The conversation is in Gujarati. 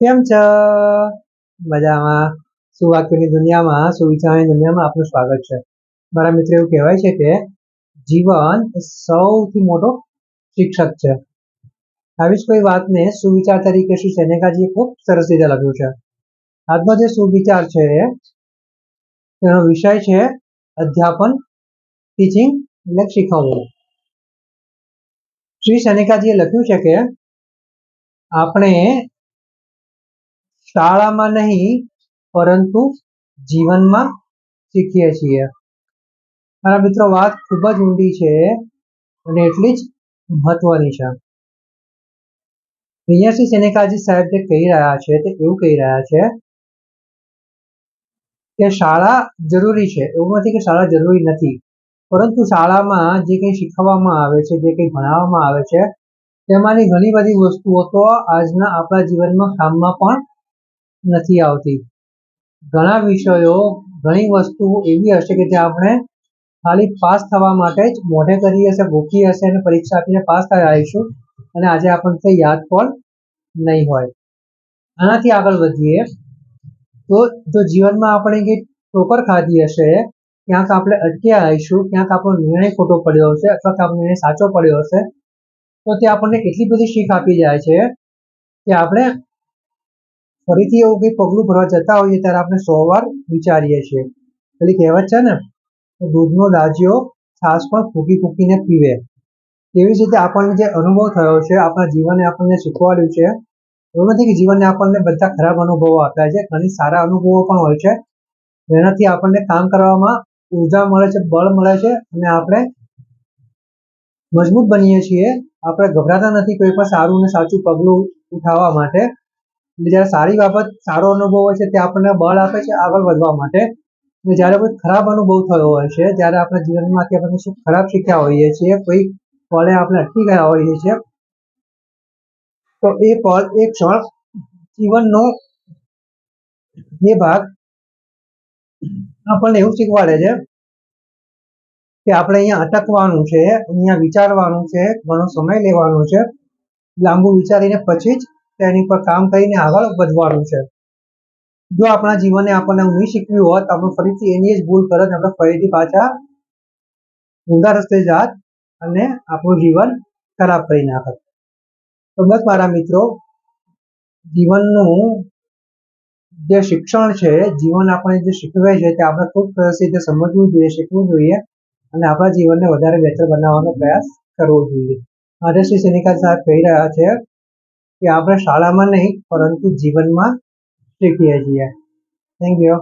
કેમ છો? મજામાં. સુવાક્યોની દુનિયામાં, સુવિચારની દુનિયામાં આપનું સ્વાગત છે. મારા મિત્ર, એવું કહેવાય છે કે જીવન સૌથી મોટો શિક્ષક છે. આવી જ કોઈ વાતને સુવિચાર તરીકે શ્રી સેનેકાજીએ ખૂબ સરસ રીતે લખ્યું છે. આજનો જે સુવિચાર છે તેનો વિષય છે અધ્યાપન, ટીચિંગ એટલે શીખવવું. શ્રી સેનેકાજીએ લખ્યું છે કે આપણે શાળામાં નહીં પરંતુ જીવનમાં શીખીએ છીએ. મારા મિત્રો, વાત ખૂબ જ ઊંડી છે અને એટલી જ મહત્વની છે. અહીંયા શ્રી સેનેકાજી સાહેબ જે કહી રહ્યા છે તે એવું કહી રહ્યા છે કે શાળા જરૂરી છે. એવું નથી કે શાળા જરૂરી નથી, પરંતુ શાળામાં જે કંઈ શીખવવામાં આવે છે, જે કંઈ ભણાવવામાં આવે છે, તેમાંની ઘણી બધી વસ્તુઓ તો આજના આપણા જીવનમાં કામમાં પણ નથી આવતી. ઘણા વિષયો, ઘણી વસ્તુઓ એવી હશે કે જે આપણે ખાલી પાસ થવા માટે જ મોઢે કરી હશે, ગોખી હશે અને પરીક્ષા આપીને પાસ થઈ આવીશું, અને આજે આપણને યાદ પણ નહીં હોય. આનાથી આગળ વધીએ તો જો જીવનમાં આપણે કંઈક ઠોકર ખાધી હશે, ક્યાંક આપણે અટક્યા આવીશું, ક્યાંક આપણો નિર્ણય ખોટો પડ્યો હશે અથવા કે આપણો નિર્ણય સાચો પડ્યો હશે, તો તે આપણને એટલી બધી શીખ આપી જાય છે કે આપણે ફરીથી એવું કંઈ પગલું ભરવા જતા હોઈએ ત્યારે આપણે 100 વાર વિચારીએ છીએ. પેલી કહેવત છે ને, દૂધનો દાજ્યો છાશ પણ ફૂંકી ફૂંકીને પીવે. તેવી જ રીતે આપણને જે અનુભવ થયો છે, આપણા જીવને આપણને શીખવાડ્યું છે. એવું નથી કે જીવને આપણને બધા ખરાબ અનુભવો આપ્યા છે, ઘણી સારા અનુભવો પણ હોય છે. જેનાથી આપણને કામ કરવામાં ઉર્જા મળે છે, બળ મળે છે અને આપણે મજબૂત બનીએ છીએ. આપણે ગભરાતા નથી કોઈ પણ સારું અને સાચું પગલું ઉઠાવવા માટે. જ્યારે સારી બાબત, સારો અનુભવ હોય છે તે આપણને બળ આપે છે આગળ વધવા માટે. અને જ્યારે કોઈ ખરાબ અનુભવ થયો હોય છે, જ્યારે આપણા જીવનમાંથી આપણે શું ખરાબ શીખ્યા હોઈએ છીએ, કોઈ પળે આપણે અટકી ગયા હોઈએ છીએ, તો એ પળ, એ ક્ષણ જીવનનો એ ભાગ આપણને એવું શીખવાડે છે કે આપણે અહીંયા અટકવાનું છે, અહીંયા વિચારવાનું છે, ઘણો સમય લેવાનો છે, લાંબુ વિચારીને પછી જ તેની પર કામ કરીને આગળ વધવાનું છે. જો આપણા જીવને આપણને નહીં શીખવ્યું હોત, આપણે ફરીથી એની જ ભૂલ કરત, આપણે ફરીથી પાછા ઊંધા રસ્તે જાત અને આપણું જીવન ખરાબ કરી નાખત. તો બસ મારા મિત્રો, જીવનનું જે શિક્ષણ છે, જીવન આપણે જે શીખવે છે તે આપણે ખૂબ સરસ રીતે સમજવું જોઈએ, શીખવું જોઈએ અને આપણા જીવનને વધારે બહેતર બનાવવાનો પ્રયાસ કરવો જોઈએ. આજે શ્રી સેનિકા સાહેબ કહી રહ્યા છે કે આપણે શાળામાં નહીં પરંતુ જીવનમાં શીખીએ છીએ. Thank you.